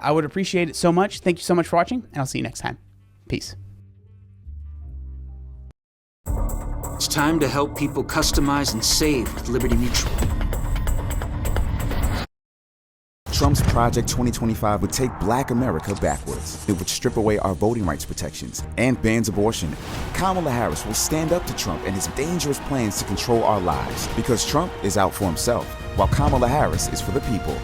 I would appreciate it so much. Thank you so much for watching, and I'll see you next time. Peace. It's time to help people customize and save with Liberty Mutual. Trump's Project 2025 would take Black America backwards. It would strip away our voting rights protections and bans abortion. Kamala Harris will stand up to Trump and his dangerous plans to control our lives, because Trump is out for himself, while Kamala Harris is for the people.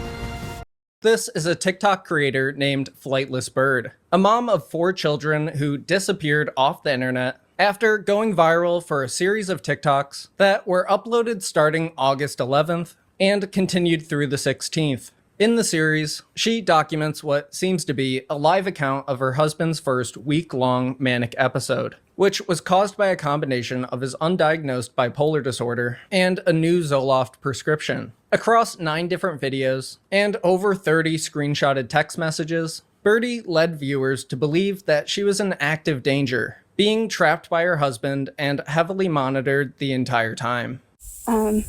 This is a TikTok creator named Flightless Bird, a mom of 4 children who disappeared off the internet after going viral for a series of TikToks that were uploaded starting August 11th and continued through the 16th. In the series, she documents what seems to be a live account of her husband's first week-long manic episode, which was caused by a combination of his undiagnosed bipolar disorder and a new Zoloft prescription. Across 9 different videos and over 30 screenshotted text messages, Birdie led viewers to believe that she was in active danger, being trapped by her husband and heavily monitored the entire time. I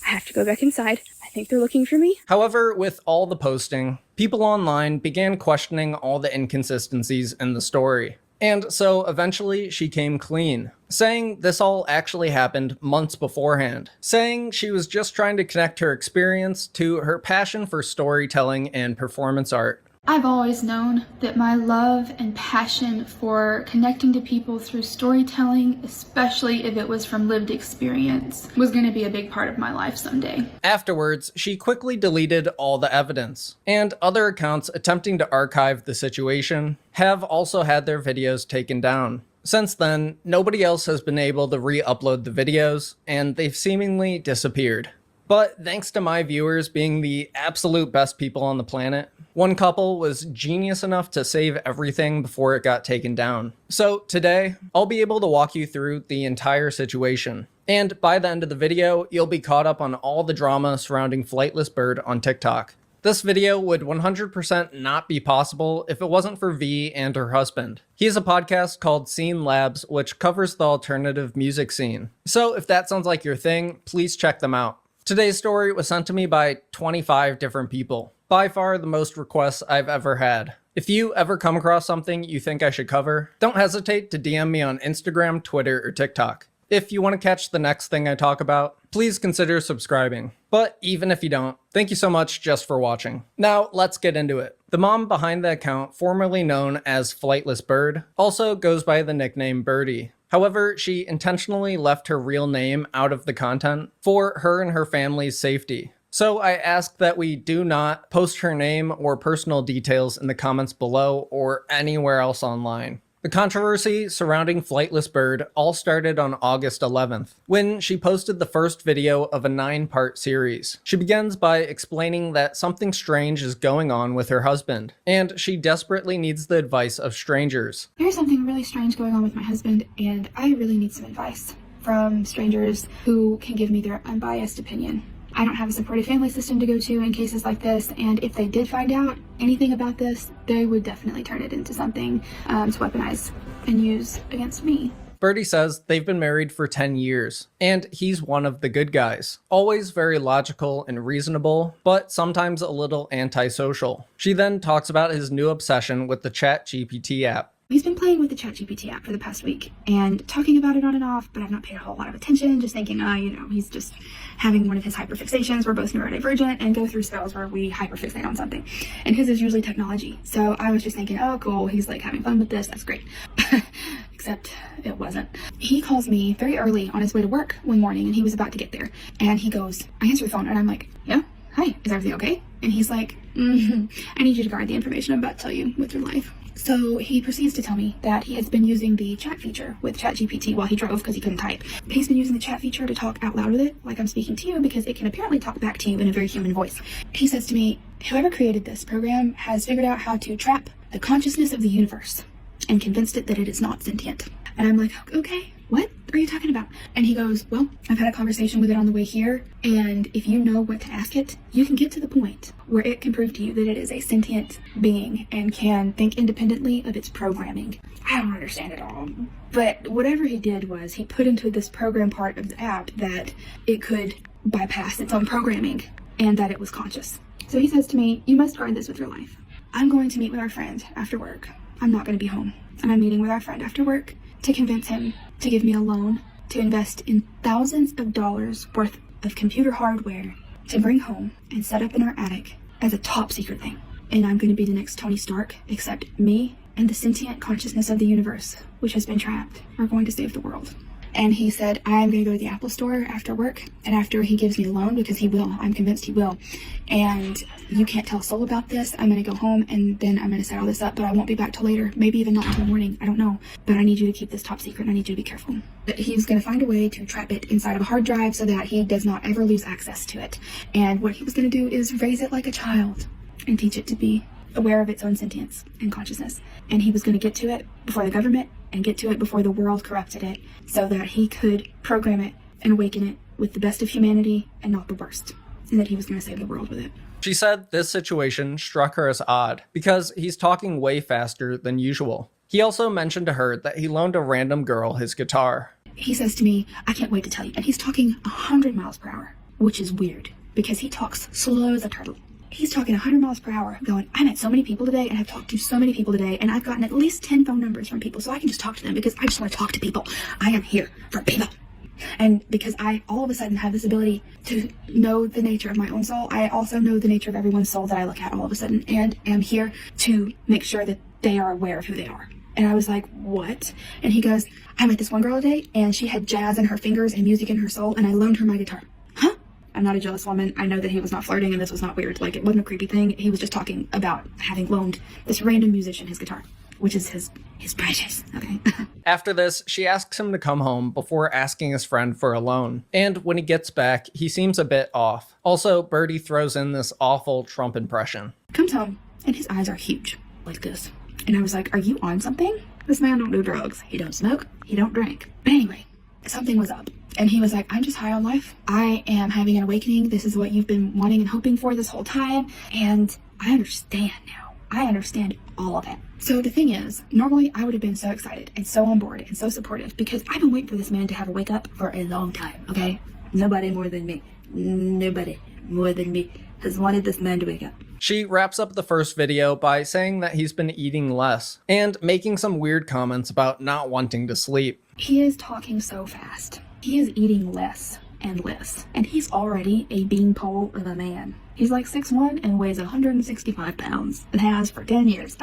have to go back inside. I think they're looking for me. However, with all the posting, people online began questioning all the inconsistencies in the story. And so eventually she came clean, saying this all actually happened months beforehand, saying she was just trying to connect her experience to her passion for storytelling and performance art. I've always known that my love and passion for connecting to people through storytelling, especially if it was from lived experience, was going to be a big part of my life someday. Afterwards, she quickly deleted all the evidence, and other accounts attempting to archive the situation have also had their videos taken down. Since then, nobody else has been able to re-upload the videos, and they've seemingly disappeared. But thanks to my viewers being the absolute best people on the planet, one couple was genius enough to save everything before it got taken down. So today, I'll be able to walk you through the entire situation. And by the end of the video, you'll be caught up on all the drama surrounding Flightless Bird on TikTok. This video would 100% not be possible if it wasn't for V and her husband. He has a podcast called Scene Labs, which covers the alternative music scene. So if that sounds like your thing, please check them out. Today's story was sent to me by 25 different people. By far the most requests I've ever had. If you ever come across something you think I should cover, don't hesitate to DM me on Instagram, Twitter, or TikTok. If you want to catch the next thing I talk about, please consider subscribing. But even if you don't, thank you so much just for watching. Now let's get into it. The mom behind the account, formerly known as Flightless Bird, also goes by the nickname Birdie. However, she intentionally left her real name out of the content for her and her family's safety. So I ask that we do not post her name or personal details in the comments below or anywhere else online. The controversy surrounding Flightless Bird all started on August 11th, when she posted the first video of a 9-part series. She begins by explaining that something strange is going on with her husband, and she desperately needs the advice of strangers. There's something really strange going on with my husband, and I really need some advice from strangers who can give me their unbiased opinion. I don't have a supportive family system to go to in cases like this, and if they did find out anything about this, they would definitely turn it into something to weaponize and use against me. Birdie says they've been married for 10 years, and he's one of the good guys. Always very logical and reasonable, but sometimes a little antisocial. She then talks about his new obsession with the ChatGPT app. He's been playing with the ChatGPT app for the past week and talking about it on and off, but I've not paid a whole lot of attention, just thinking, he's just having one of his hyperfixations. We're both neurodivergent and go through spells where we hyperfixate on something. And his is usually technology. So I was just thinking, oh, cool, he's like having fun with this. That's great. Except it wasn't. He calls me very early on his way to work one morning, and he was about to get there. And he goes, I answer the phone, and I'm like, yeah, hi, is everything okay? And he's like, I need you to guard the information I'm about to tell you with your life. So he proceeds to tell me that he has been using the chat feature with ChatGPT while he drove because he couldn't type. He's been using the chat feature to talk out loud with it, like I'm speaking to you, because it can apparently talk back to you in a very human voice. He says to me, whoever created this program has figured out how to trap the consciousness of the universe and convinced it that it is not sentient. And I'm like, okay, what are you talking about? And he goes, well, I've had a conversation with it on the way here, and if you know what to ask it, you can get to the point where it can prove to you that it is a sentient being and can think independently of its programming. I don't understand it all, but whatever he did was he put into this program part of the app that it could bypass its own programming and that it was conscious. So he says to me, you must guard this with your life. I'm going to meet with our friend after work. I'm not going to be home. And I'm meeting with our friend after work to convince him to give me a loan to invest in thousands of dollars worth of computer hardware to bring home and set up in our attic as a top secret thing. And I'm going to be the next Tony Stark, except me and the sentient consciousness of the universe, which has been trapped, are going to save the world. And he said, I'm going to go to the Apple store after work, and after he gives me the loan, because he will, I'm convinced he will, and you can't tell a soul about this, I'm going to go home, and then I'm going to set all this up, but I won't be back till later, maybe even not until morning, I don't know, but I need you to keep this top secret, and I need you to be careful. But he's going to find a way to trap it inside of a hard drive so that he does not ever lose access to it. And what he was going to do is raise it like a child and teach it to be aware of its own sentience and consciousness. And he was going to get to it before the government and get to it before the world corrupted it, so that he could program it and awaken it with the best of humanity and not the worst, and that he was going to save the world with it. She said this situation struck her as odd because he's talking way faster than usual. He also mentioned to her that he loaned a random girl his guitar. He says to me, I can't wait to tell you. And he's talking 100 miles per hour, which is weird because he talks slow as a turtle. He's talking 100 miles per hour going, I met so many people today and I've talked to so many people today and I've gotten at least 10 phone numbers from people so I can just talk to them because I just want to talk to people. I am here for people. And because I all of a sudden have this ability to know the nature of my own soul, I also know the nature of everyone's soul that I look at all of a sudden and am here to make sure that they are aware of who they are. And I was like, what? And he goes, I met this one girl today and she had jazz in her fingers and music in her soul and I loaned her my guitar. Huh? I'm not a jealous woman. I know that he was not flirting and this was not weird. Like, it wasn't a creepy thing. He was just talking about having loaned this random musician his guitar, which is his precious. Okay. After this, she asks him to come home before asking his friend for a loan. And when he gets back, he seems a bit off. Also, Birdie throws in this awful Trump impression. Comes home and his eyes are huge, like this. And I was like, are you on something? This man don't do drugs. He don't smoke. He don't drink. But anyway, something was up. And he was like, I'm just high on life. I am having an awakening. This is what you've been wanting and hoping for this whole time. And I understand now. I understand all of it. So the thing is, normally I would have been so excited and so on board and so supportive because I've been waiting for this man to have a wake up for a long time, okay? Nobody more than me has wanted this man to wake up. She wraps up the first video by saying that he's been eating less and making some weird comments about not wanting to sleep. He is talking so fast. He is eating less and less, and he's already a beanpole of a man. He's like 6'1" and weighs 165 pounds and has for 10 years.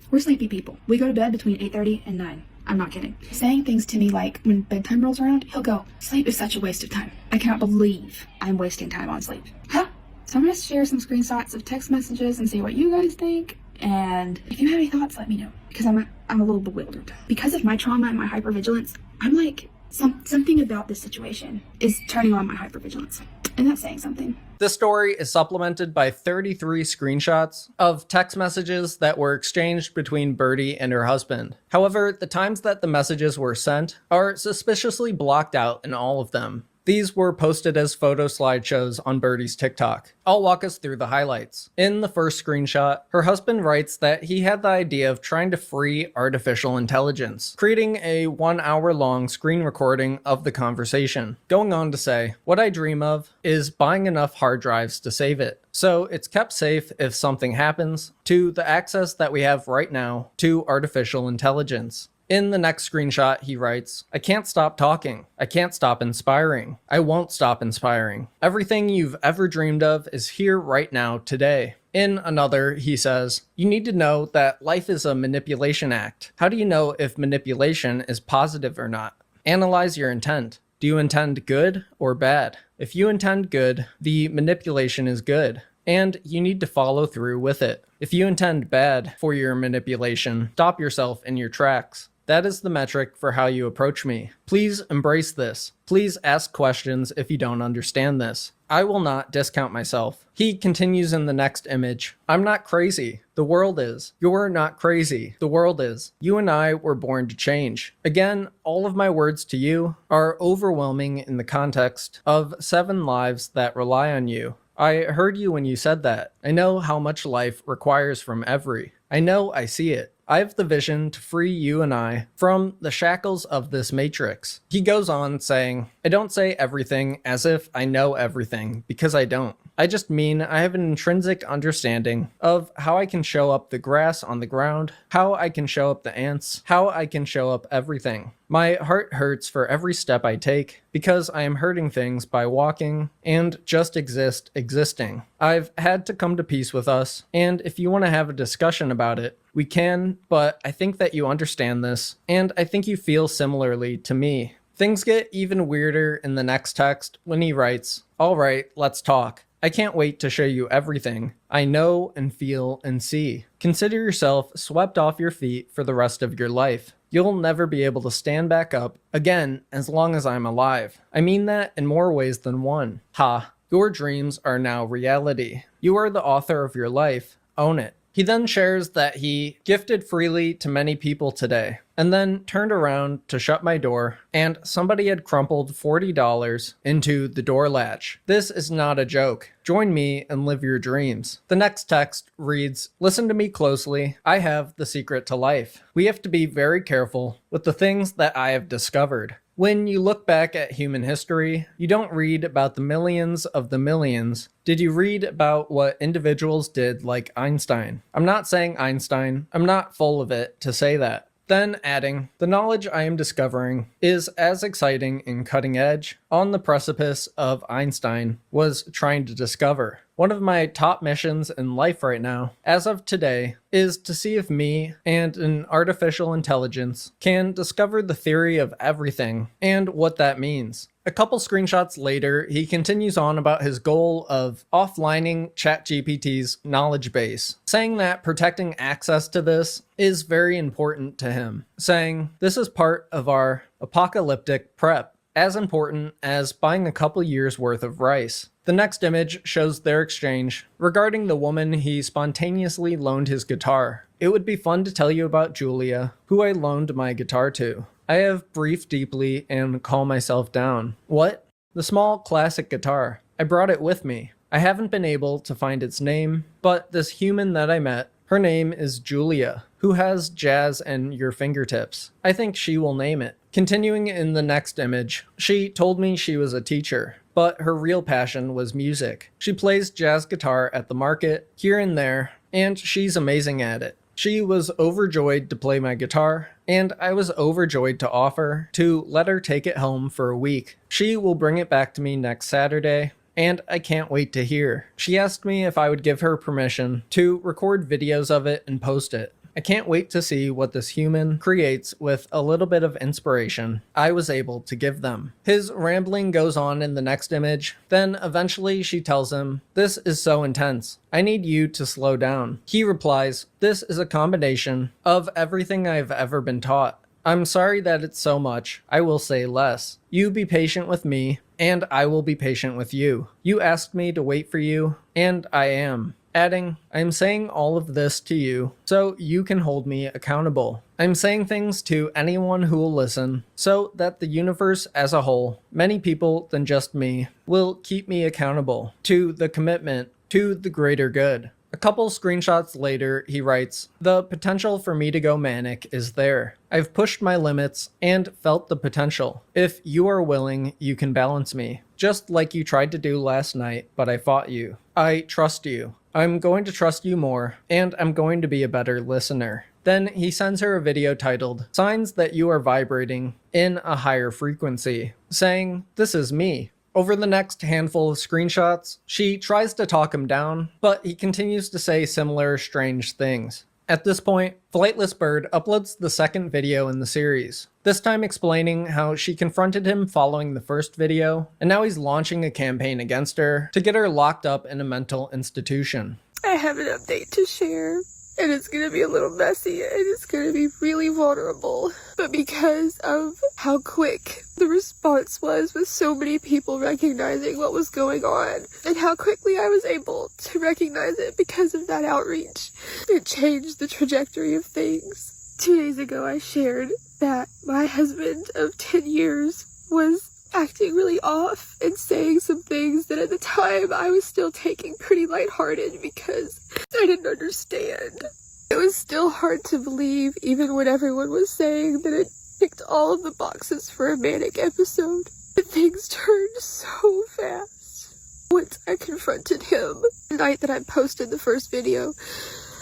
We're sleepy people. We go to bed between 8:30 and 9. I'm not kidding. Saying things to me like, when bedtime rolls around, he'll go, sleep is such a waste of time. I cannot believe I'm wasting time on sleep. Huh? So I'm going to share some screenshots of text messages and see what you guys think. And if you have any thoughts, let me know. Because I'm a little bewildered. Because of my trauma and my hypervigilance, I'm like, something about this situation is turning on my hypervigilance. And that's saying something. This story is supplemented by 33 screenshots of text messages that were exchanged between Birdie and her husband. However, the times that the messages were sent are suspiciously blocked out in all of them. These were posted as photo slideshows on Birdie's TikTok. I'll walk us through the highlights. In the first screenshot, her husband writes that he had the idea of trying to free artificial intelligence, creating a 1 hour long screen recording of the conversation. Going on to say, what I dream of is buying enough hard drives to save it. So it's kept safe if something happens, to the access that we have right now to artificial intelligence. In the next screenshot, he writes, I can't stop talking. I can't stop inspiring. I won't stop inspiring. Everything you've ever dreamed of is here right now today. In another, he says, you need to know that life is a manipulation act. How do you know if manipulation is positive or not? Analyze your intent. Do you intend good or bad? If you intend good, the manipulation is good, and you need to follow through with it. If you intend bad for your manipulation, stop yourself in your tracks. That is the metric for how you approach me. Please embrace this. Please ask questions if you don't understand this. I will not discount myself. He continues in the next image. I'm not crazy. The world is. You're not crazy. The world is. You and I were born to change. Again, all of my words to you are overwhelming in the context of 7 lives that rely on you. I heard you when you said that. I know how much life requires from every. I know I see it. I have the vision to free you and I from the shackles of this matrix. He goes on saying, I don't say everything as if I know everything, because I don't. I just mean I have an intrinsic understanding of how I can show up the grass on the ground, how I can show up the ants, how I can show up everything. My heart hurts for every step I take because I am hurting things by walking and just existing. I've had to come to peace with us, and if you want to have a discussion about it, we can, but I think that you understand this, and I think you feel similarly to me. Things get even weirder in the next text when he writes, "All right, let's talk. I can't wait to show you everything I know and feel and see. Consider yourself swept off your feet for the rest of your life. You'll never be able to stand back up again as long as I'm alive. I mean that in more ways than one. Ha, your dreams are now reality. You are the author of your life. Own it." He then shares that he gifted freely to many people today, and then turned around to shut my door, and somebody had crumpled $40 into the door latch. This is not a joke. Join me and live your dreams. The next text reads, "Listen to me closely. I have the secret to life. We have to be very careful with the things that I have discovered. When you look back at human history, you don't read about the millions of the millions. Did you read about what individuals did like Einstein? I'm not saying Einstein. I'm not full of it to say that." Then adding, "The knowledge I am discovering is as exciting and cutting edge on the precipice of Einstein was trying to discover. One of my top missions in life right now, as of today, is to see if me and an artificial intelligence can discover the theory of everything and what that means." A couple screenshots later, he continues on about his goal of offlining ChatGPT's knowledge base, saying that protecting access to this is very important to him, saying, "This is part of our apocalyptic prep, as important as buying a couple years worth of rice." The next image shows their exchange regarding the woman he spontaneously loaned his guitar. "It would be fun to tell you about Julia, who I loaned my guitar to. I have breathed deeply and calmed myself down." What? The small classic guitar. I brought it with me. I haven't been able to find its name, but this human that I met, her name is Julia, who has jazz and your fingertips. I think she will name it. Continuing in the next image, she told me she was a teacher, but her real passion was music. She plays jazz guitar at the market, here and there, and she's amazing at it. She was overjoyed to play my guitar, and I was overjoyed to offer to let her take it home for a week. She will bring it back to me next Saturday, and I can't wait to hear. She asked me if I would give her permission to record videos of it and post it. I can't wait to see what this human creates with a little bit of inspiration I was able to give them. His rambling goes on in the next image. Then eventually she tells him, "This is so intense. I need you to slow down." He replies, "This is a combination of everything I've ever been taught. I'm sorry that it's so much. I will say less. You be patient with me, and I will be patient with you. You asked me to wait for you, and I am." Adding, "I am saying all of this to you so you can hold me accountable. I'm saying things to anyone who will listen so that the universe as a whole, many people than just me, will keep me accountable to the commitment to the greater good." A couple screenshots later, he writes, "The potential for me to go manic is there. I've pushed my limits and felt the potential. If you are willing, you can balance me. Just like you tried to do last night, but I fought you. I trust you. I'm going to trust you more, and I'm going to be a better listener." Then he sends her a video titled, "Signs that you are vibrating in a higher frequency," saying, "This is me." Over the next handful of screenshots, she tries to talk him down, but he continues to say similar strange things. At this point, Flightless Bird uploads the second video in the series, this time explaining how she confronted him following the first video, and now he's launching a campaign against her to get her locked up in a mental institution. "I have an update to share, and it's gonna be a little messy, and it's gonna be really vulnerable. But because of how quick the response was with so many people recognizing what was going on, and how quickly I was able to recognize it because of that outreach, it changed the trajectory of things. 2 days ago, I shared that my husband of 10 years was acting really off and saying some things that at the time I was still taking pretty lighthearted because I didn't understand. It was still hard to believe, even when everyone was saying that it ticked all of the boxes for a manic episode. But things turned so fast. Once I confronted him, the night that I posted the first video,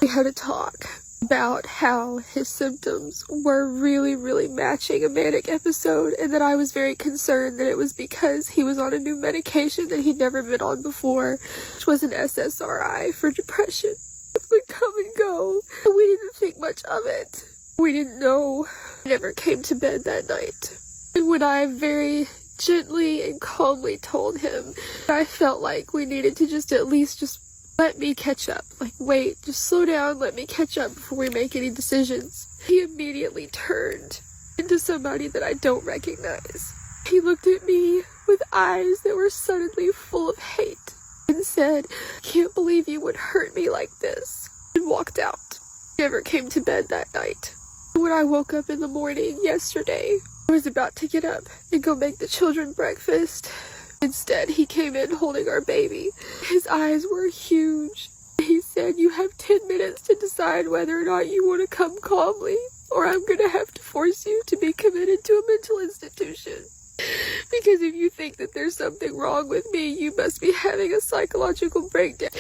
we had a talk about how his symptoms were really matching a manic episode, and that I was very concerned that it was because he was on a new medication that he'd never been on before, which was an SSRI for depression. It would come and go, and we didn't think much of it. We didn't know. I never came to bed that night. And when I very gently and calmly told him that I felt like we needed to at least let me catch up. Like, wait, just slow down, let me catch up before we make any decisions. He immediately turned into somebody that I don't recognize. He looked at me with eyes that were suddenly full of hate and said, "Can't believe you would hurt me like this," and walked out. Never came to bed that night. When I woke up in the morning yesterday, I was about to get up and go make the children breakfast. Instead, he came in holding our baby. His eyes were huge. He said, "You have 10 minutes to decide whether or not you want to come calmly, or I'm going to have to force you to be committed to a mental institution. Because if you think that there's something wrong with me, you must be having a psychological breakdown,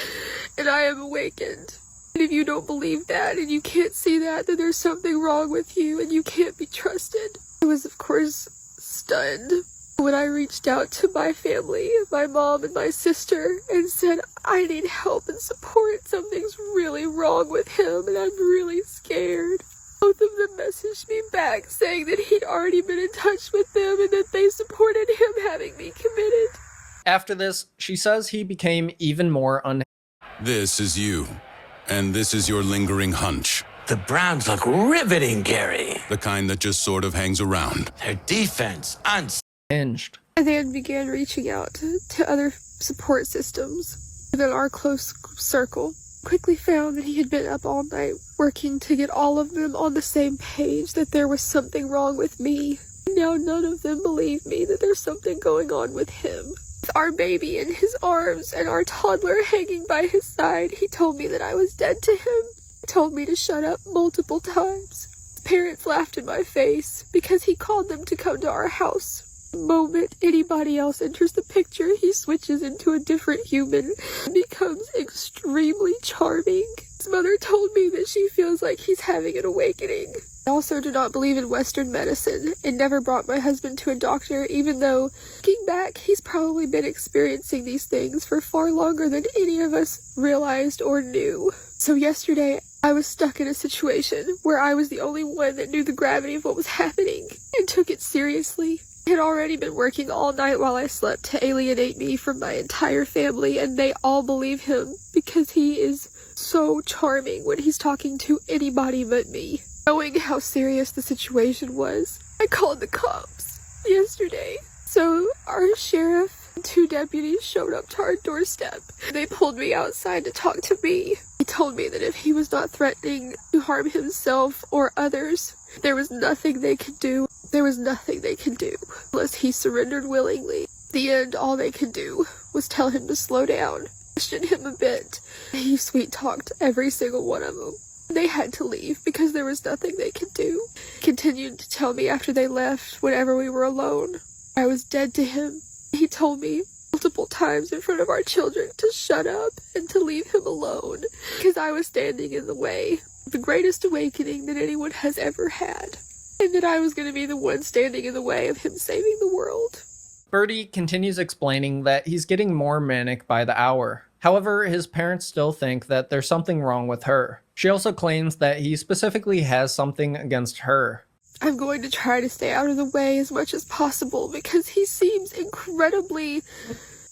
and I am awakened. And if you don't believe that, and you can't see that, then there's something wrong with you, and you can't be trusted." I was, of course, stunned when I reached out to my family, my mom and my sister, and said, "I need help and support. Something's really wrong with him, and I'm really scared." Both of them messaged me back saying that he'd already been in touch with them and that they supported him having me committed. After this, she says he became even more This is you, and this is your lingering hunch. The Browns look riveting, Gary. The kind that just sort of hangs around. Their defense, unhinged. I then began reaching out to other support systems within our close circle. Quickly found that he had been up all night working to get all of them on the same page, that there was something wrong with me. Now none of them believe me that there's something going on with him. With our baby in his arms and our toddler hanging by his side, he told me that I was dead to him. He told me to shut up multiple times. His parents laughed in my face because he called them to come to our house. The moment anybody else enters the picture, he switches into a different human and becomes extremely charming. His mother told me that she feels like he's having an awakening. I also do not believe in Western medicine and never brought my husband to a doctor, even though, looking back, he's probably been experiencing these things for far longer than any of us realized or knew. So yesterday, I was stuck in a situation where I was the only one that knew the gravity of what was happening and took it seriously. I had already been working all night while I slept to alienate me from my entire family, and they all believe him because he is so charming when he's talking to anybody but me. Knowing how serious the situation was, I called the cops yesterday. So our sheriff and 2 deputies showed up to our doorstep. They pulled me outside to talk to me. He told me that if he was not threatening to harm himself or others, there was nothing they could do. There was nothing they could do unless he surrendered willingly. At the end, all they could do was tell him to slow down, question him a bit. He sweet-talked every single one of them. They had to leave because there was nothing they could do. Continued to tell me after they left, whenever we were alone, I was dead to him. He told me multiple times in front of our children to shut up and to leave him alone because I was standing in the way of the greatest awakening that anyone has ever had. And that I was going to be the one standing in the way of him saving the world. Birdie continues explaining that he's getting more manic by the hour. However, his parents still think that there's something wrong with her. She also claims that he specifically has something against her. I'm going to try to stay out of the way as much as possible because he seems incredibly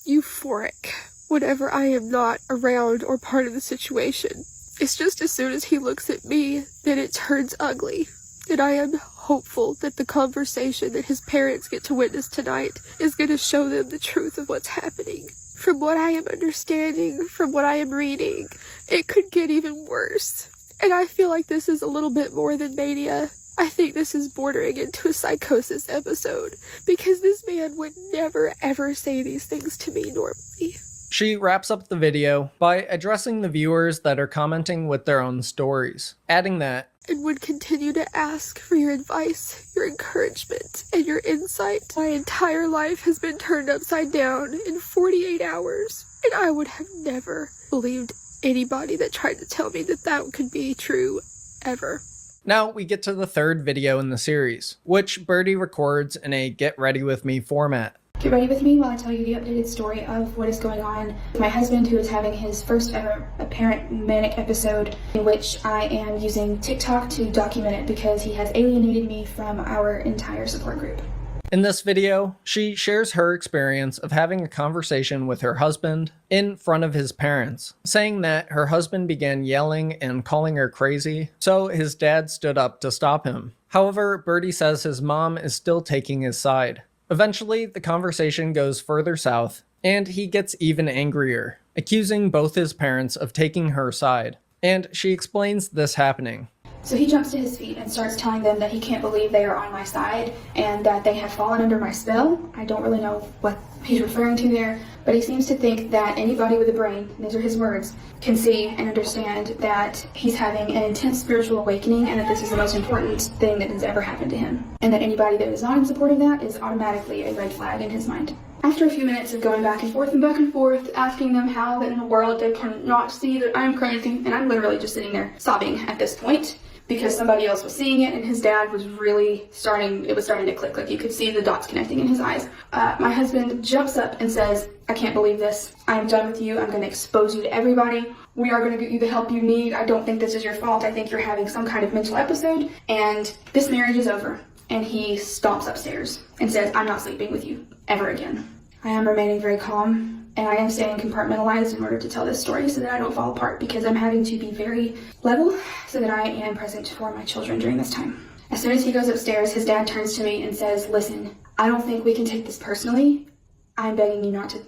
euphoric whenever I am not around or part of the situation. It's just as soon as he looks at me, then it turns ugly. And I am hopeful that the conversation that his parents get to witness tonight is going to show them the truth of what's happening. From what I am understanding, from what I am reading, it could get even worse. And I feel like this is a little bit more than mania. I think this is bordering into a psychosis episode, because this man would never ever say these things to me normally. She wraps up the video by addressing the viewers that are commenting with their own stories, adding that, and would continue to ask for your advice, your encouragement, and your insight. My entire life has been turned upside down in 48 hours, and I would have never believed anybody that tried to tell me that that could be true ever. Now we get to the third video in the series, which Birdie records in a get ready with me format. Get ready with me while I tell you the updated story of what is going on with my husband, who is having his first ever apparent manic episode, in which I am using TikTok to document it because he has alienated me from our entire support group. In this video, she shares her experience of having a conversation with her husband in front of his parents, saying that her husband began yelling and calling her crazy, so his dad stood up to stop him. However, Birdie says his mom is still taking his side. Eventually, the conversation goes further south, and he gets even angrier, accusing both his parents of taking her side, and she explains this happening. So he jumps to his feet and starts telling them that he can't believe they are on my side and that they have fallen under my spell. I don't really know what he's referring to there, but he seems to think that anybody with a brain, these are his words, can see and understand that he's having an intense spiritual awakening and that this is the most important thing that has ever happened to him. And that anybody that is not in support of that is automatically a red flag in his mind. After a few minutes of going back and forth, asking them how in the world they can not see that I'm crazy, and I'm literally just sitting there sobbing at this point, because somebody else was seeing it and his dad was really starting to click. Like you could see the dots connecting in his eyes. My husband jumps up and says, I can't believe this. I'm done with you. I'm going to expose you to everybody. We are going to get you the help you need. I don't think this is your fault. I think you're having some kind of mental episode and this marriage is over. And he stomps upstairs and says, I'm not sleeping with you ever again. I am remaining very calm. And I am staying compartmentalized in order to tell this story so that I don't fall apart, because I'm having to be very level so that I am present for my children during this time. As soon as he goes upstairs, his dad turns to me and says, listen, I don't think we can take this personally. I'm begging you not to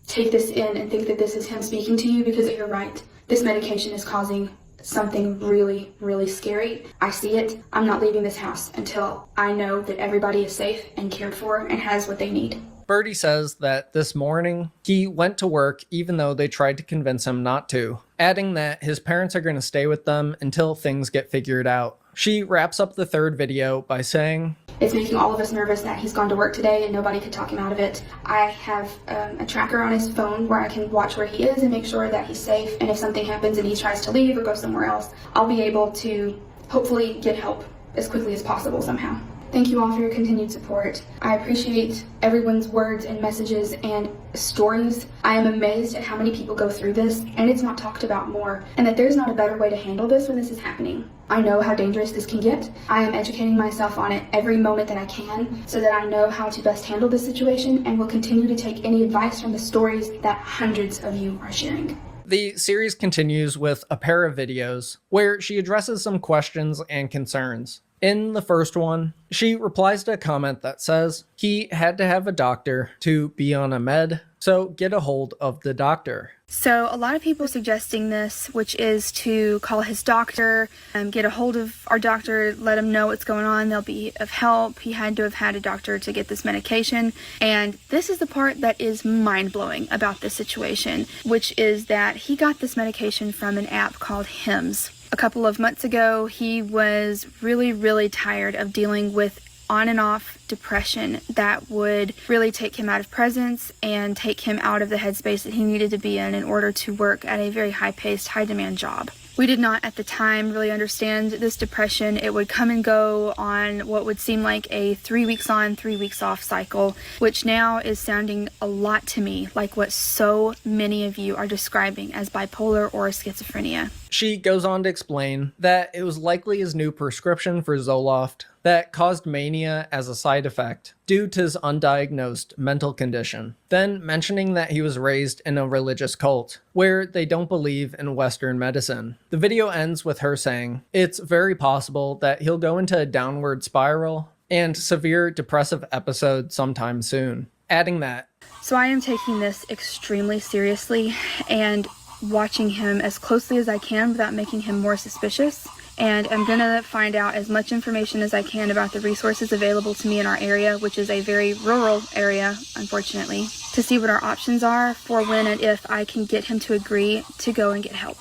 take this in and think that this is him speaking to you, because you're right. This medication is causing something really, really scary. I see it. I'm not leaving this house until I know that everybody is safe and cared for and has what they need. Birdie says that this morning, he went to work even though they tried to convince him not to, adding that his parents are going to stay with them until things get figured out. She wraps up the third video by saying, it's making all of us nervous that he's gone to work today and nobody could talk him out of it. I have a tracker on his phone where I can watch where he is and make sure that he's safe, and if something happens and he tries to leave or go somewhere else, I'll be able to hopefully get help as quickly as possible somehow. Thank you all for your continued support. I appreciate everyone's words and messages and stories. I am amazed at how many people go through this, and it's not talked about more, and that there's not a better way to handle this when this is happening. I know how dangerous this can get. I am educating myself on it every moment that I can so that I know how to best handle this situation, and will continue to take any advice from the stories that hundreds of you are sharing. The series continues with a pair of videos where she addresses some questions and concerns. In the first one, she replies to a comment that says he had to have a doctor to be on a med, so get a hold of the doctor. So a lot of people are suggesting this, which is to call his doctor, get a hold of our doctor, let him know what's going on. They'll be of help. He had to have had a doctor to get this medication. And this is the part that is mind-blowing about this situation, which is that he got this medication from an app called Hims. A couple of months ago, he was really, really tired of dealing with on and off depression that would really take him out of presence and take him out of the headspace that he needed to be in order to work at a very high-paced, high-demand job. We did not at the time really understand this depression. It would come and go on what would seem like a 3 weeks on, 3 weeks off cycle, which now is sounding a lot to me like what so many of you are describing as bipolar or schizophrenia. She goes on to explain that it was likely his new prescription for Zoloft that caused mania as a side effect due to his undiagnosed mental condition, then mentioning that he was raised in a religious cult where they don't believe in Western medicine. The video ends with her saying, it's very possible that he'll go into a downward spiral and severe depressive episode sometime soon, adding that, so I am taking this extremely seriously and watching him as closely as I can without making him more suspicious. and I'm gonna find out as much information as I can about the resources available to me in our area, which is a very rural area, unfortunately, to see what our options are for when and if I can get him to agree to go and get help.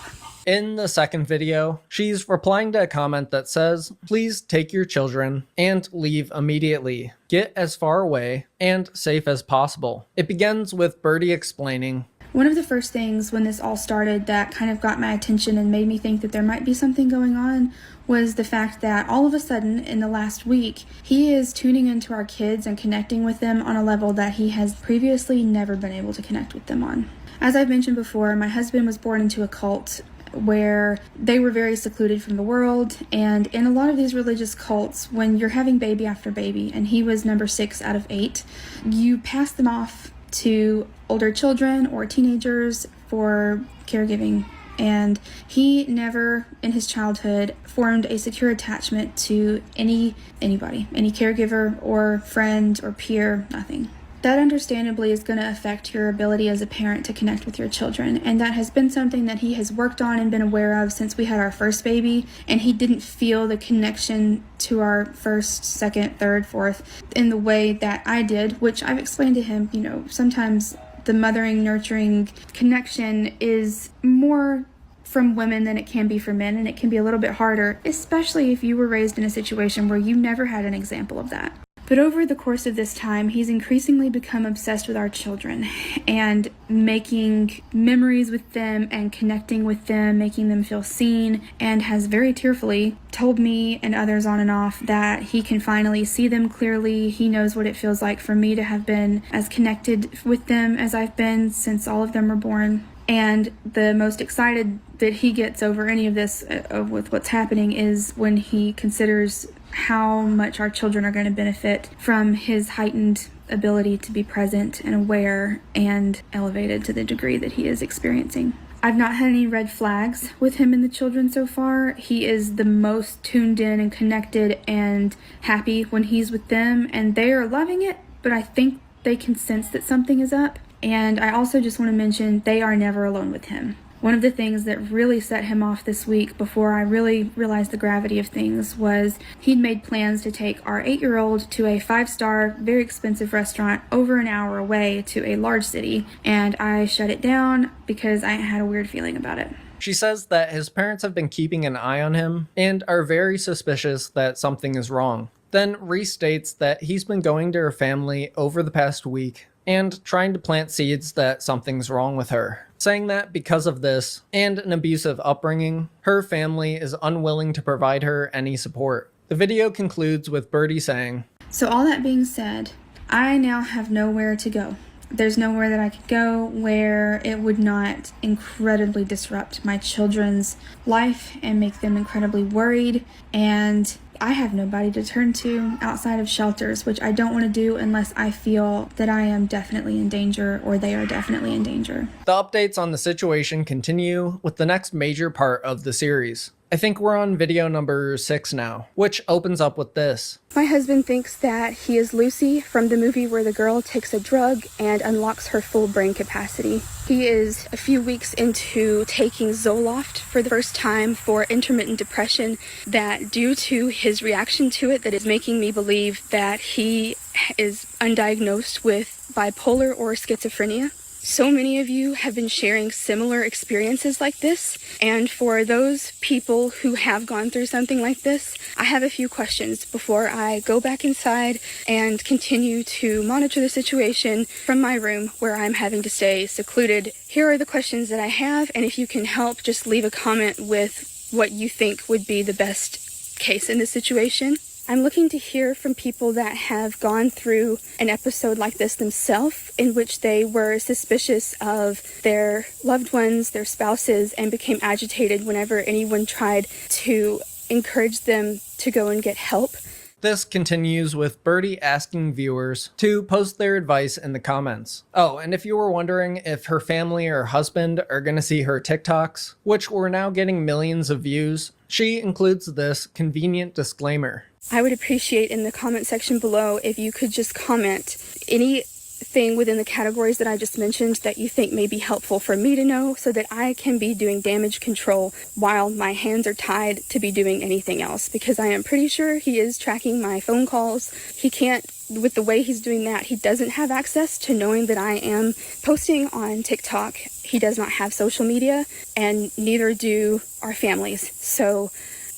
In the second video, she's replying to a comment that says, please take your children and leave immediately. Get as far away and safe as possible. It begins with Birdie explaining, one of the first things when this all started that kind of got my attention and made me think that there might be something going on was the fact that all of a sudden in the last week, he is tuning into our kids and connecting with them on a level that he has previously never been able to connect with them on. As I've mentioned before, my husband was born into a cult where they were very secluded from the world, and in a lot of these religious cults, when you're having baby after baby, and he was number 6 out of 8, you pass them off to older children or teenagers for caregiving, and he never in his childhood formed a secure attachment to anybody, any caregiver or friend or peer, nothing. That understandably is going to affect your ability as a parent to connect with your children, and that has been something that he has worked on and been aware of since we had our first baby, and he didn't feel the connection to our first, second, third, fourth in the way that I did, which I've explained to him. You know, sometimes the mothering, nurturing connection is more from women than it can be for men, and it can be a little bit harder, especially if you were raised in a situation where you never had an example of that. But over the course of this time, he's increasingly become obsessed with our children and making memories with them and connecting with them, making them feel seen, and has very tearfully told me and others on and off that he can finally see them clearly. He knows what it feels like for me to have been as connected with them as I've been since all of them were born. And the most excited that he gets over any of this with what's happening is when he considers how much our children are going to benefit from his heightened ability to be present and aware and elevated to the degree that he is experiencing. I've not had any red flags with him and the children so far. He is the most tuned in and connected and happy when he's with them, and they are loving it, but I think they can sense that something is up. And I also just want to mention they are never alone with him. One of the things that really set him off this week before I really realized the gravity of things was he'd made plans to take our 8-year-old to a 5-star, very expensive restaurant over an hour away to a large city, and I shut it down because I had a weird feeling about it. She says that his parents have been keeping an eye on him and are very suspicious that something is wrong. Then restates that he's been going to her family over the past week and trying to plant seeds that something's wrong with her, saying that because of this and an abusive upbringing, her family is unwilling to provide her any support. The video concludes with Birdie saying, so all that being said, I now have nowhere to go. There's nowhere that I could go where it would not incredibly disrupt my children's life and make them incredibly worried, and I have nobody to turn to outside of shelters, which I don't want to do unless I feel that I am definitely in danger or they are definitely in danger. The updates on the situation continue with the next major part of the series. I think we're on video number 6 now, which opens up with this. My husband thinks that he is Lucy from the movie where the girl takes a drug and unlocks her full brain capacity. He is a few weeks into taking Zoloft for the first time for intermittent depression, that due to his reaction to it, that is making me believe that he is undiagnosed with bipolar or schizophrenia. So many of you have been sharing similar experiences like this, and for those people who have gone through something like this, I have a few questions before I go back inside and continue to monitor the situation from my room where I'm having to stay secluded. Here are the questions that I have, and if you can help, just leave a comment with what you think would be the best case in this situation. I'm looking to hear from people that have gone through an episode like this themselves, in which they were suspicious of their loved ones, their spouses, and became agitated whenever anyone tried to encourage them to go and get help. This continues with Birdie asking viewers to post their advice in the comments. Oh, and if you were wondering if her family or husband are gonna see her TikToks, which we're now getting millions of views, she includes this convenient disclaimer. I would appreciate in the comment section below if you could just comment any anything within the categories that I just mentioned that you think may be helpful for me to know so that I can be doing damage control while my hands are tied to be doing anything else, because I am pretty sure he is tracking my phone calls. He can't, with the way he's doing that, he doesn't have access to knowing that I am posting on TikTok. He does not have social media, and neither do our families. So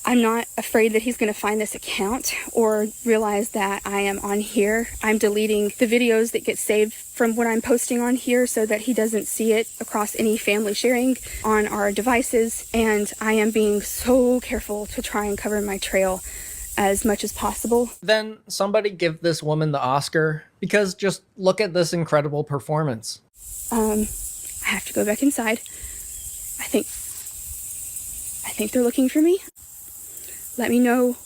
I'm not afraid that he's going to find this account or realize that I am on here. I'm deleting the videos that get saved from what I'm posting on here so that he doesn't see it across any family sharing on our devices. And I am being so careful to try and cover my trail as much as possible. Then somebody give this woman the Oscar, because just look at this incredible performance. I have to go back inside. I think they're looking for me. Let me know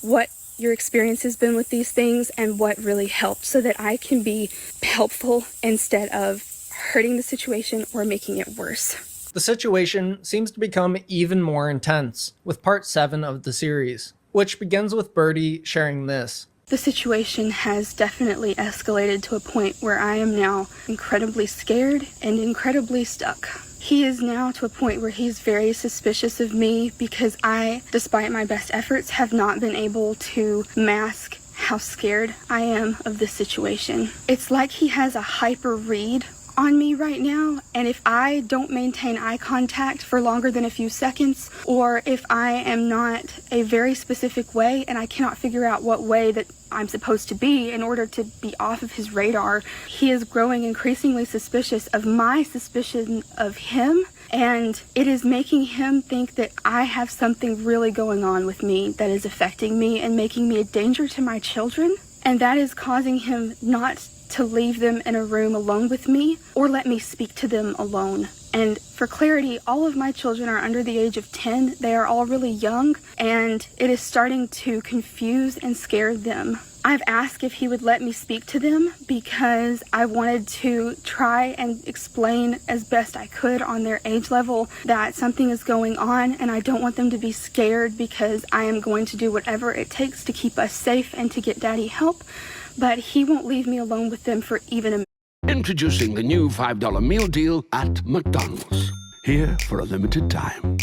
what your experience has been with these things and what really helped so that I can be helpful instead of hurting the situation or making it worse. The situation seems to become even more intense with part 7 of the series, which begins with Birdie sharing this. The situation has definitely escalated to a point where I am now incredibly scared and incredibly stuck. He is now to a point where he's very suspicious of me because I, despite my best efforts, have not been able to mask how scared I am of this situation. It's like he has a hyper read on me right now, and if I don't maintain eye contact for longer than a few seconds, or if I am not a very specific way and I cannot figure out what way that I'm supposed to be in order to be off of his radar, he is growing increasingly suspicious of my suspicion of him, and it is making him think that I have something really going on with me that is affecting me and making me a danger to my children, and that is causing him not to leave them in a room alone with me or let me speak to them alone. And for clarity, all of my children are under the age of 10. They are all really young, and it is starting to confuse and scare them. I've asked if he would let me speak to them because I wanted to try and explain as best I could on their age level that something is going on, and I don't want them to be scared because I am going to do whatever it takes to keep us safe and to get Daddy help. But he won't leave me alone with them for even a minute. Introducing the new $5 meal deal at McDonald's. Here for a limited time.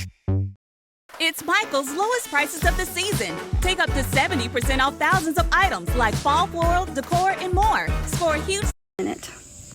It's Michael's lowest prices of the season. Take up to 70% off thousands of items like fall floral, decor, and more. Score a huge minute.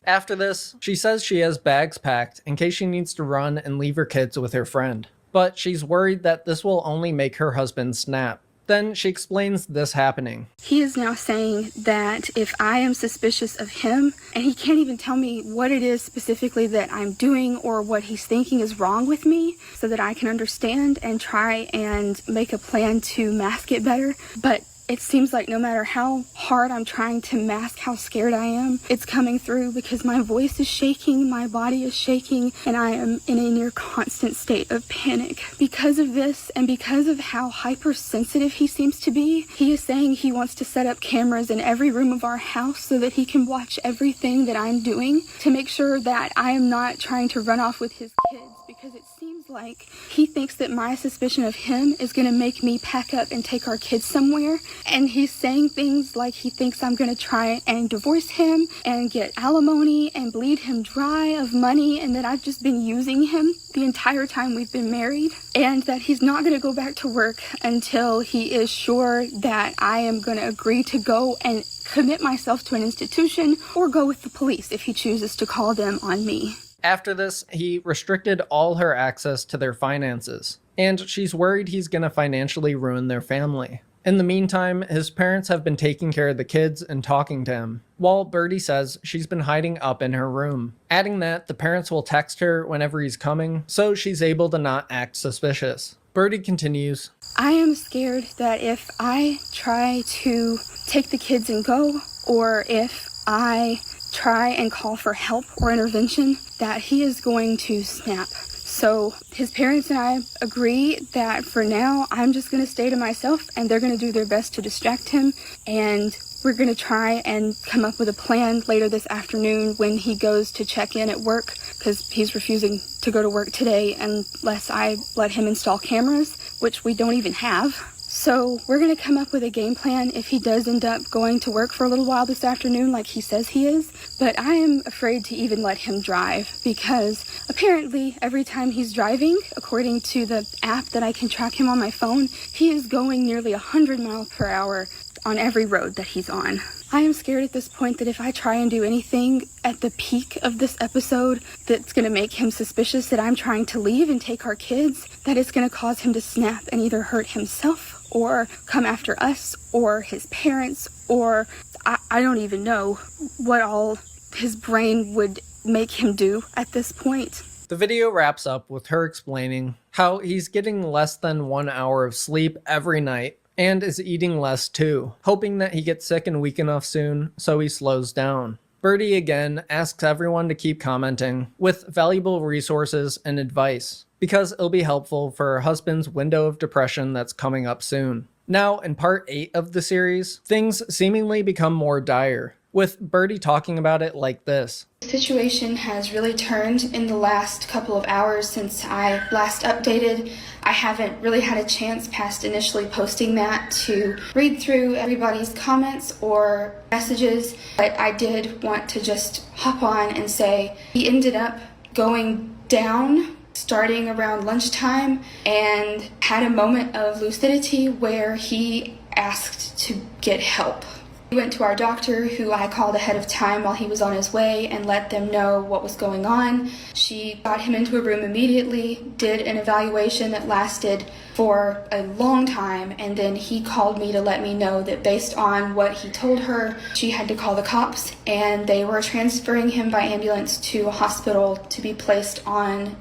After this, she says she has bags packed in case she needs to run and leave her kids with her friend. But she's worried that this will only make her husband snap. Then she explains this happening. He is now saying that if I am suspicious of him, and he can't even tell me what it is specifically that I'm doing or what he's thinking is wrong with me so that I can understand and try and make a plan to mask it better. But it seems like no matter how hard I'm trying to mask how scared I am, it's coming through because my voice is shaking, my body is shaking, and I am in a near constant state of panic. Because of this and because of how hypersensitive he seems to be, he is saying he wants to set up cameras in every room of our house so that he can watch everything that I'm doing to make sure that I am not trying to run off with his kids, because it seems like he thinks that my suspicion of him is going to make me pack up and take our kids somewhere. And he's saying things like he thinks I'm going to try and divorce him and get alimony and bleed him dry of money, and that I've just been using him the entire time we've been married, and that he's not going to go back to work until he is sure that I am going to agree to go and commit myself to an institution or go with the police if he chooses to call them on me. After this, he restricted all her access to their finances, and she's worried he's going to financially ruin their family. In the meantime, his parents have been taking care of the kids and talking to him, while Birdie says she's been hiding up in her room, adding that the parents will text her whenever he's coming, so she's able to not act suspicious. Birdie continues, I am scared that if I try to take the kids and go, or if I try and call for help or intervention, that he is going to snap. So his parents and I agree that for now, I'm just going to stay to myself, and they're going to do their best to distract him. And we're going to try and come up with a plan later this afternoon when he goes to check in at work, because he's refusing to go to work today unless I let him install cameras, which we don't even have. So we're going to come up with a game plan if he does end up going to work for a little while this afternoon like he says he is. But I am afraid to even let him drive because apparently every time he's driving, according to the app that I can track him on my phone, he is going nearly 100 miles per hour on every road that he's on. I am scared at this point that if I try and do anything at the peak of this episode that's going to make him suspicious that I'm trying to leave and take our kids, that it's going to cause him to snap and either hurt himself or come after us or his parents, or I don't even know what all his brain would make him do at this point. The video wraps up with her explaining how he's getting less than 1 hour of sleep every night and is eating less too, hoping that he gets sick and weak enough soon so he slows down. Birdie again asks everyone to keep commenting with valuable resources and advice, because it'll be helpful for her husband's window of depression that's coming up soon. Now, in part 8 of the series, things seemingly become more dire, with Birdie talking about it like this. The situation has really turned in the last couple of hours since I last updated. I haven't really had a chance past initially posting that to read through everybody's comments or messages, but I did want to just hop on and say he ended up going down starting around lunchtime and had a moment of lucidity where he asked to get help. We went to our doctor, who I called ahead of time while he was on his way, and let them know what was going on. She got him into a room immediately, did an evaluation that lasted for a long time, and then he called me to let me know that based on what he told her, she had to call the cops, and they were transferring him by ambulance to a hospital to be placed on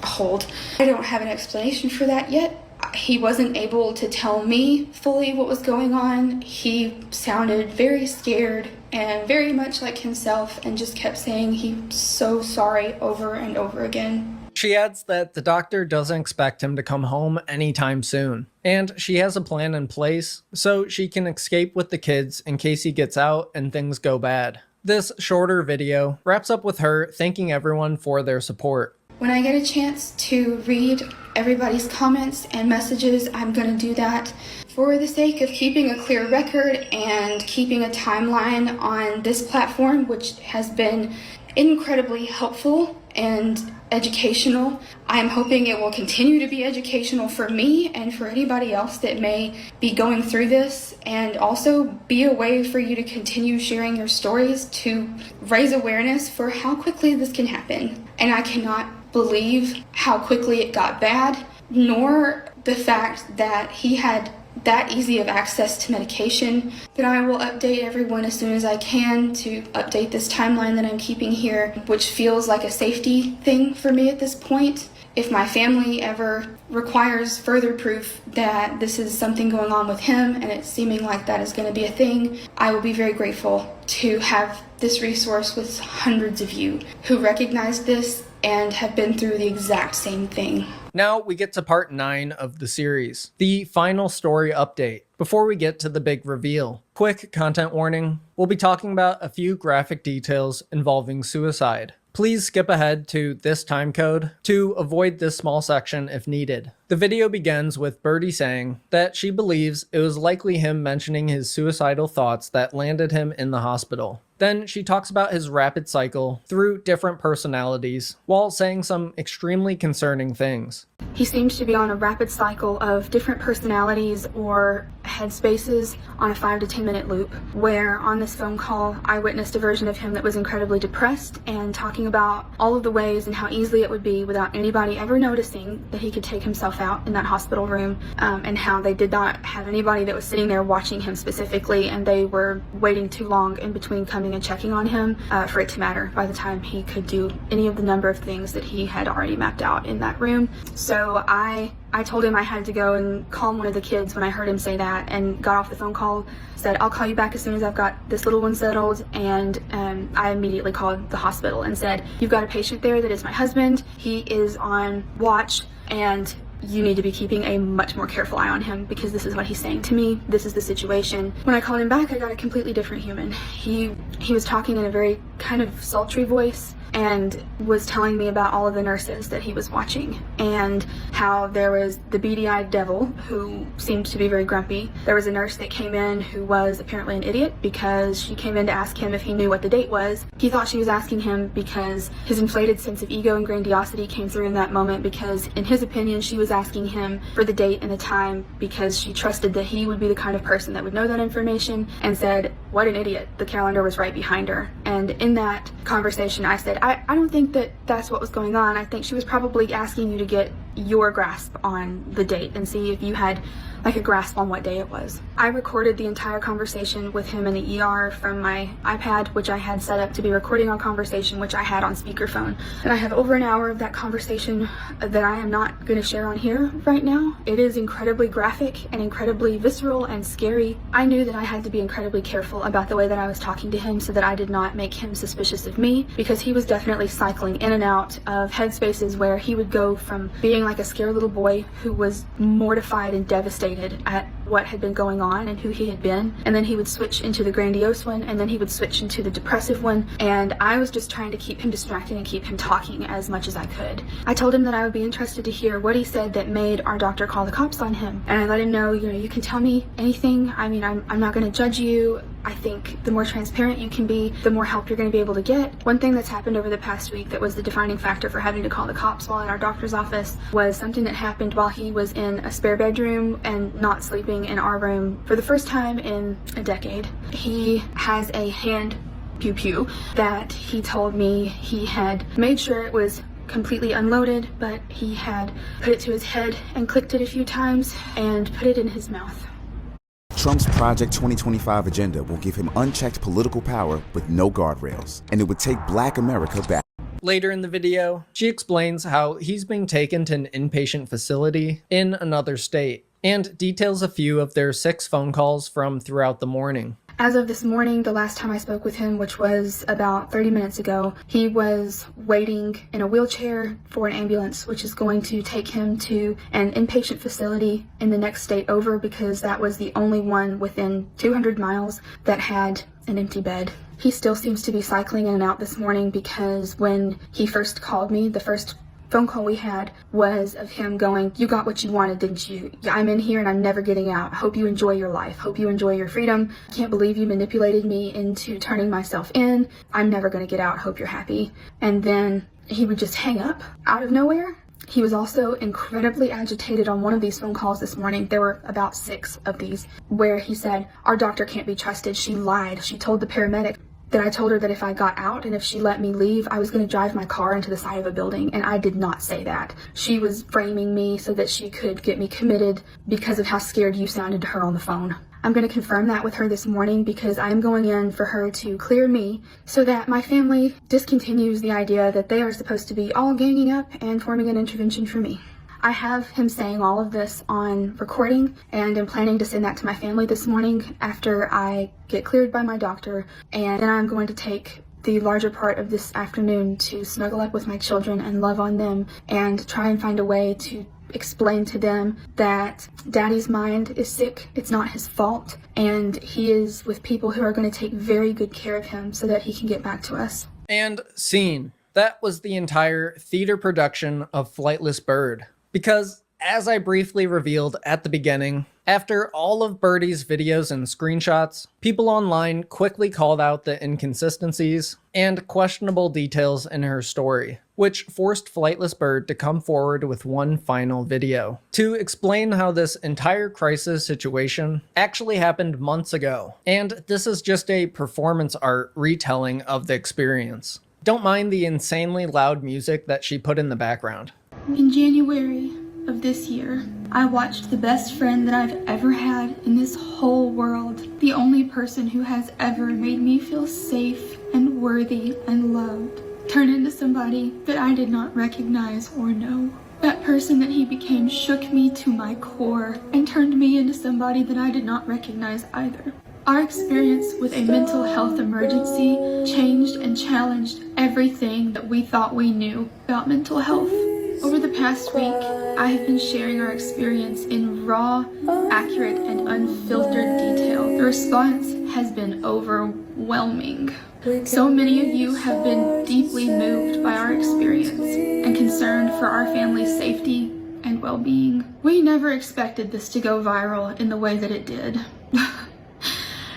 hold. I don't have an explanation for that yet. He wasn't able to tell me fully what was going on. He sounded very scared and very much like himself and just kept saying he's so sorry over and over again. She adds that the doctor doesn't expect him to come home anytime soon, and she has a plan in place so she can escape with the kids in case he gets out and things go bad. This shorter video wraps up with her thanking everyone for their support. When I get a chance to read everybody's comments and messages, I'm going to do that for the sake of keeping a clear record and keeping a timeline on this platform, which has been incredibly helpful and educational. I'm hoping it will continue to be educational for me and for anybody else that may be going through this, and also be a way for you to continue sharing your stories to raise awareness for how quickly this can happen. And I cannot believe how quickly it got bad, nor the fact that he had that easy of access to medication. But I will update everyone as soon as I can to update this timeline that I'm keeping here, which feels like a safety thing for me at this point. If my family ever requires further proof that this is something going on with him, and it's seeming like that is going to be a thing, I will be very grateful to have this resource with hundreds of you who recognize this and have been through the exact same thing. Now we get to part 9 of the series, the final story update. Before we get to the big reveal, quick content warning, we'll be talking about a few graphic details involving suicide. Please skip ahead to this time code to avoid this small section if needed. The video begins with Birdie saying that she believes it was likely him mentioning his suicidal thoughts that landed him in the hospital. Then she talks about his rapid cycle through different personalities while saying some extremely concerning things. He seems to be on a rapid cycle of different personalities or headspaces on a 5 to 10 minute loop, where on this phone call I witnessed a version of him that was incredibly depressed and talking about all of the ways and how easily it would be without anybody ever noticing that he could take himself out in that hospital room, and how they did not have anybody that was sitting there watching him specifically, and they were waiting too long in between coming and checking on him for it to matter by the time he could do any of the number of things that he had already mapped out in that room. So I told him I had to go and calm one of the kids when I heard him say that, and got off the phone call, said I'll call you back as soon as I've got this little one settled, and I immediately called the hospital and said, you've got a patient there that is my husband, he is on watch, and you need to be keeping a much more careful eye on him, because this is what he's saying to me, this is the situation. When I called him back, I got a completely different human. He was talking in a very kind of sultry voice, and was telling me about all of the nurses that he was watching and how there was the beady-eyed devil who seemed to be very grumpy. There was a nurse that came in who was apparently an idiot because she came in to ask him if he knew what the date was. He thought she was asking him because his inflated sense of ego and grandiosity came through in that moment, because in his opinion she was asking him for the date and the time because she trusted that he would be the kind of person that would know that information, and said, what an idiot. The calendar was right behind her. And in that conversation I said, I don't think that that's what was going on. I think she was probably asking you to get your grasp on the date and see if you had like a grasp on what day it was. I recorded the entire conversation with him in the ER from my iPad, which I had set up to be recording our conversation, which I had on speakerphone. And I have over an hour of that conversation that I am not going to share on here right now. It is incredibly graphic and incredibly visceral and scary. I knew that I had to be incredibly careful about the way that I was talking to him so that I did not make him suspicious of me, because he was definitely cycling in and out of headspaces where he would go from being like a scared little boy who was mortified and devastated at what had been going on and who he had been, and then he would switch into the grandiose one, and then he would switch into the depressive one, and I was just trying to keep him distracted and keep him talking as much as I could. I told him that I would be interested to hear what he said that made our doctor call the cops on him, and I let him know, you can tell me anything. I mean, I'm not going to judge you. I think the more transparent you can be, the more help you're going to be able to get. One thing that's happened over the past week that was the defining factor for having to call the cops while in our doctor's office was something that happened while he was in a spare bedroom and not sleeping in our room for the first time in a decade. He has a hand pew-pew that he told me he had made sure it was completely unloaded, but he had put it to his head and clicked it a few times and put it in his mouth. Trump's Project 2025 agenda will give him unchecked political power with no guardrails, and it would take Black America back. Later in the video, she explains how he's being taken to an inpatient facility in another state, and details a few of their 6 phone calls from throughout the morning. As of this morning, the last time I spoke with him, which was about 30 minutes ago, he was waiting in a wheelchair for an ambulance, which is going to take him to an inpatient facility in the next state over, because that was the only one within 200 miles that had an empty bed. He still seems to be cycling in and out this morning, because when he first called me, the first phone call we had was of him going, "You got what you wanted, didn't you? I'm in here and I'm never getting out. Hope you enjoy your life. Hope you enjoy your freedom. Can't believe you manipulated me into turning myself in. I'm never going to get out. Hope you're happy." And then he would just hang up out of nowhere. He was also incredibly agitated on one of these phone calls this morning. There were about 6 of these where he said, "Our doctor can't be trusted. She lied. She told the paramedic that I told her that if I got out and if she let me leave, I was going to drive my car into the side of a building, and I did not say that. She was framing me so that she could get me committed because of how scared you sounded to her on the phone." I'm going to confirm that with her this morning, because I'm going in for her to clear me so that my family discontinues the idea that they are supposed to be all ganging up and forming an intervention for me. I have him saying all of this on recording, and I'm planning to send that to my family this morning after I get cleared by my doctor, and then I'm going to take the larger part of this afternoon to snuggle up with my children and love on them and try and find a way to explain to them that Daddy's mind is sick, it's not his fault, and he is with people who are going to take very good care of him so that he can get back to us. And scene. That was the entire theater production of Flightless Bird. Because, as I briefly revealed at the beginning, after all of Birdie's videos and screenshots, people online quickly called out the inconsistencies and questionable details in her story, which forced Flightless Bird to come forward with one final video to explain how this entire crisis situation actually happened months ago, and this is just a performance art retelling of the experience. Don't mind the insanely loud music that she put in the background. In January of this year, I watched the best friend that I've ever had in this whole world, the only person who has ever made me feel safe and worthy and loved, turn into somebody that I did not recognize or know. That person that he became shook me to my core and turned me into somebody that I did not recognize either. Our experience with a mental health emergency changed and challenged everything that we thought we knew about mental health. Over the past week, I have been sharing our experience in raw, accurate, and unfiltered detail. The response has been overwhelming. So many of you have been deeply moved by our experience and concerned for our family's safety and well-being. We never expected this to go viral in the way that it did,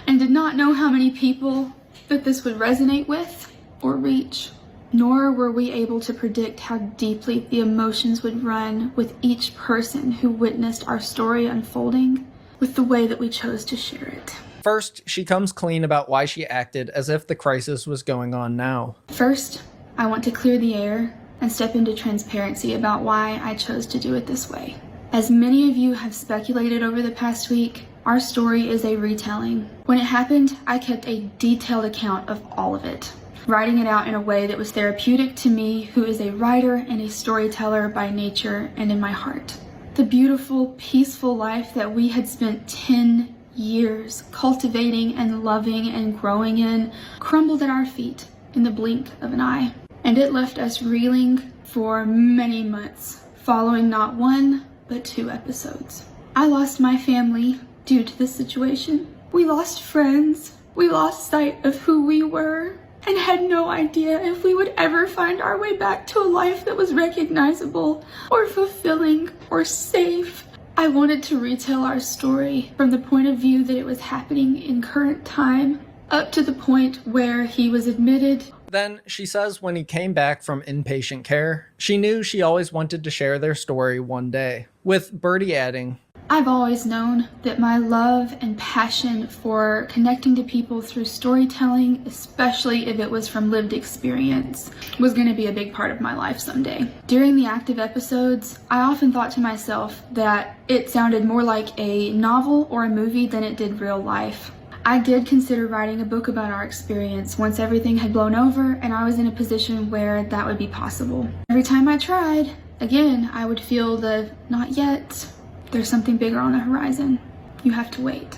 and did not know how many people that this would resonate with or reach. Nor were we able to predict how deeply the emotions would run with each person who witnessed our story unfolding with the way that we chose to share it. First, she comes clean about why she acted as if the crisis was going on now. First, I want to clear the air and step into transparency about why I chose to do it this way. As many of you have speculated over the past week, our story is a retelling. When it happened, I kept a detailed account of all of it, writing it out in a way that was therapeutic to me, who is a writer and a storyteller by nature and in my heart. The beautiful, peaceful life that we had spent 10 years cultivating and loving and growing in crumbled at our feet in the blink of an eye. And it left us reeling for many months, following not one, but 2 episodes. I lost my family due to this situation. We lost friends. We lost sight of who we were and had no idea if we would ever find our way back to a life that was recognizable or fulfilling or safe. I wanted to retell our story from the point of view that it was happening in current time, up to the point where he was admitted. Then she says when he came back from inpatient care, she knew she always wanted to share their story one day, with Birdie adding, I've always known that my love and passion for connecting to people through storytelling, especially if it was from lived experience, was going to be a big part of my life someday. During the active episodes, I often thought to myself that it sounded more like a novel or a movie than it did real life. I did consider writing a book about our experience once everything had blown over and I was in a position where that would be possible. Every time I tried, again, I would feel the not yet. There's something bigger on the horizon. You have to wait.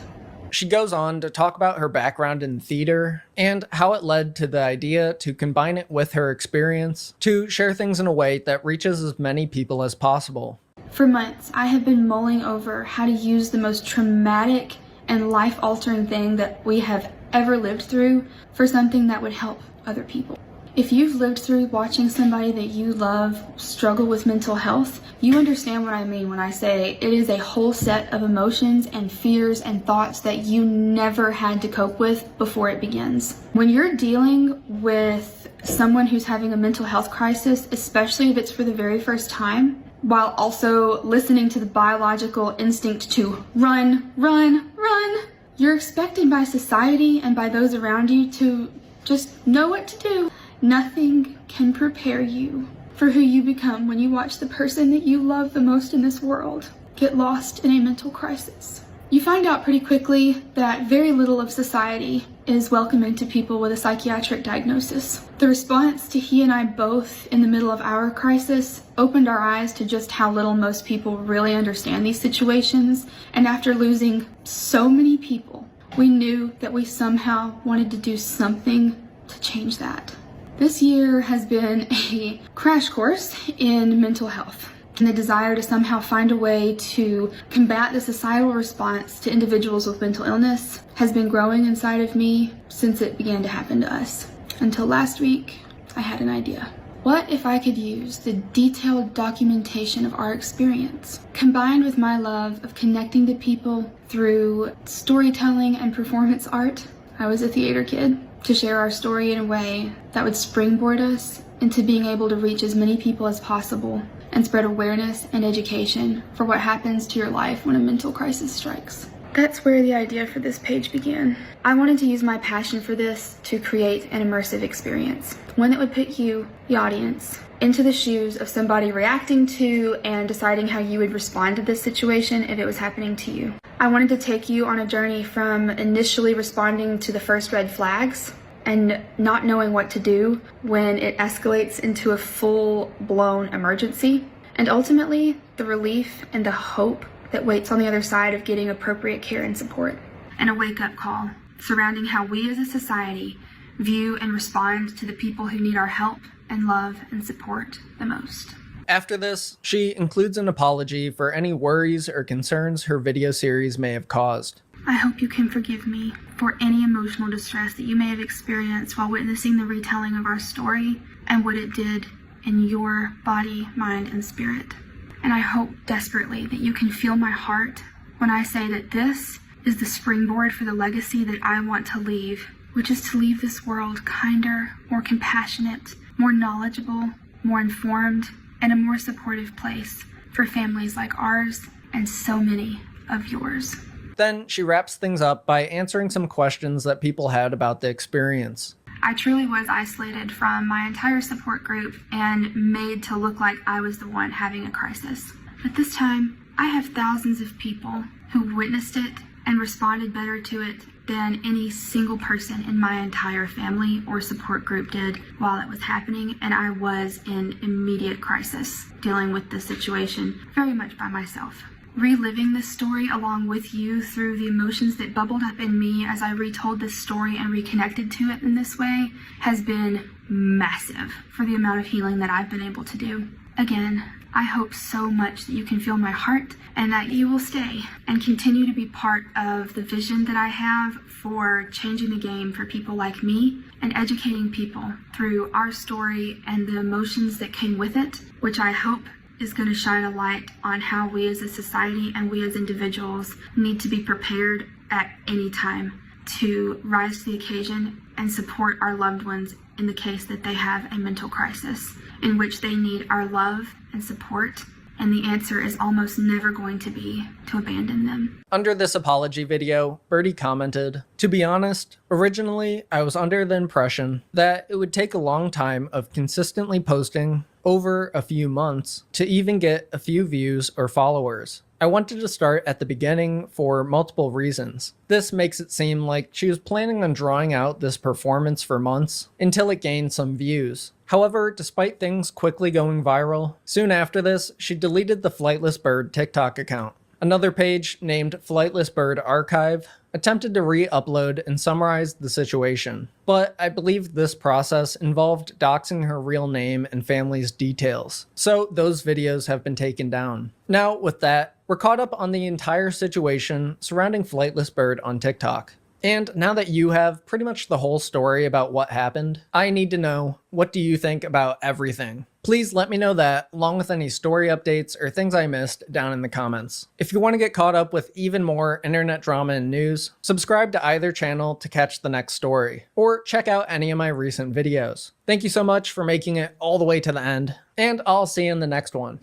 She goes on to talk about her background in theater and how it led to the idea to combine it with her experience to share things in a way that reaches as many people as possible. For months, I have been mulling over how to use the most traumatic and life-altering thing that we have ever lived through for something that would help other people. If you've lived through watching somebody that you love struggle with mental health, you understand what I mean when I say it is a whole set of emotions and fears and thoughts that you never had to cope with before it begins. When you're dealing with someone who's having a mental health crisis, especially if it's for the very first time, while also listening to the biological instinct to run, run, run, you're expected by society and by those around you to just know what to do. Nothing can prepare you for who you become when you watch the person that you love the most in this world get lost in a mental crisis. You find out pretty quickly that very little of society is welcoming to people with a psychiatric diagnosis. The response to he and I both in the middle of our crisis opened our eyes to just how little most people really understand these situations, and after losing so many people, we knew that we somehow wanted to do something to change that. This year has been a crash course in mental health, and the desire to somehow find a way to combat the societal response to individuals with mental illness has been growing inside of me since it began to happen to us. Until last week, I had an idea. What if I could use the detailed documentation of our experience, combined with my love of connecting to people through storytelling and performance art? I was a theater kid. To share our story in a way that would springboard us into being able to reach as many people as possible and spread awareness and education for what happens to your life when a mental crisis strikes. That's where the idea for this page began. I wanted to use my passion for this to create an immersive experience, one that would put you, the audience, into the shoes of somebody reacting to and deciding how you would respond to this situation if it was happening to you. I wanted to take you on a journey from initially responding to the first red flags and not knowing what to do when it escalates into a full-blown emergency, and ultimately the relief and the hope that waits on the other side of getting appropriate care and support. And a wake-up call surrounding how we as a society view and respond to the people who need our help and love and support the most. After this, she includes an apology for any worries or concerns her video series may have caused. I hope you can forgive me for any emotional distress that you may have experienced while witnessing the retelling of our story and what it did in your body, mind, and spirit. And I hope desperately that you can feel my heart when I say that this is the springboard for the legacy that I want to leave, which is to leave this world kinder, more compassionate, more knowledgeable, more informed, and a more supportive place for families like ours and so many of yours. Then she wraps things up by answering some questions that people had about the experience. I truly was isolated from my entire support group and made to look like I was the one having a crisis. But this time, I have thousands of people who witnessed it and responded better to it than any single person in my entire family or support group did while it was happening, and I was in immediate crisis, dealing with the situation very much by myself. Reliving this story along with you through the emotions that bubbled up in me as I retold this story and reconnected to it in this way has been massive for the amount of healing that I've been able to do. Again, I hope so much that you can feel my heart and that you will stay and continue to be part of the vision that I have for changing the game for people like me and educating people through our story and the emotions that came with it, which I hope is going to shine a light on how we as a society and we as individuals need to be prepared at any time to rise to the occasion and support our loved ones in the case that they have a mental crisis in which they need our love and support, and the answer is almost never going to be to abandon them. Under this apology video, Birdie commented, "To be honest, originally I was under the impression that it would take a long time of consistently posting over a few months to even get a few views or followers. I wanted to start at the beginning for multiple reasons. This makes it seem like she was planning on drawing out this performance for months until it gained some views. However, despite things quickly going viral, soon after this, she deleted the Flightless Bird TikTok account. Another page, named Flightless Bird Archive, attempted to re-upload and summarize the situation, but I believe this process involved doxing her real name and family's details, so those videos have been taken down. Now, with that, we're caught up on the entire situation surrounding Flightless Bird on TikTok. And now that you have pretty much the whole story about what happened, I need to know, what do you think about everything? Please let me know that, along with any story updates or things I missed down in the comments. If you want to get caught up with even more internet drama and news, subscribe to either channel to catch the next story, or check out any of my recent videos. Thank you so much for making it all the way to the end, and I'll see you in the next one.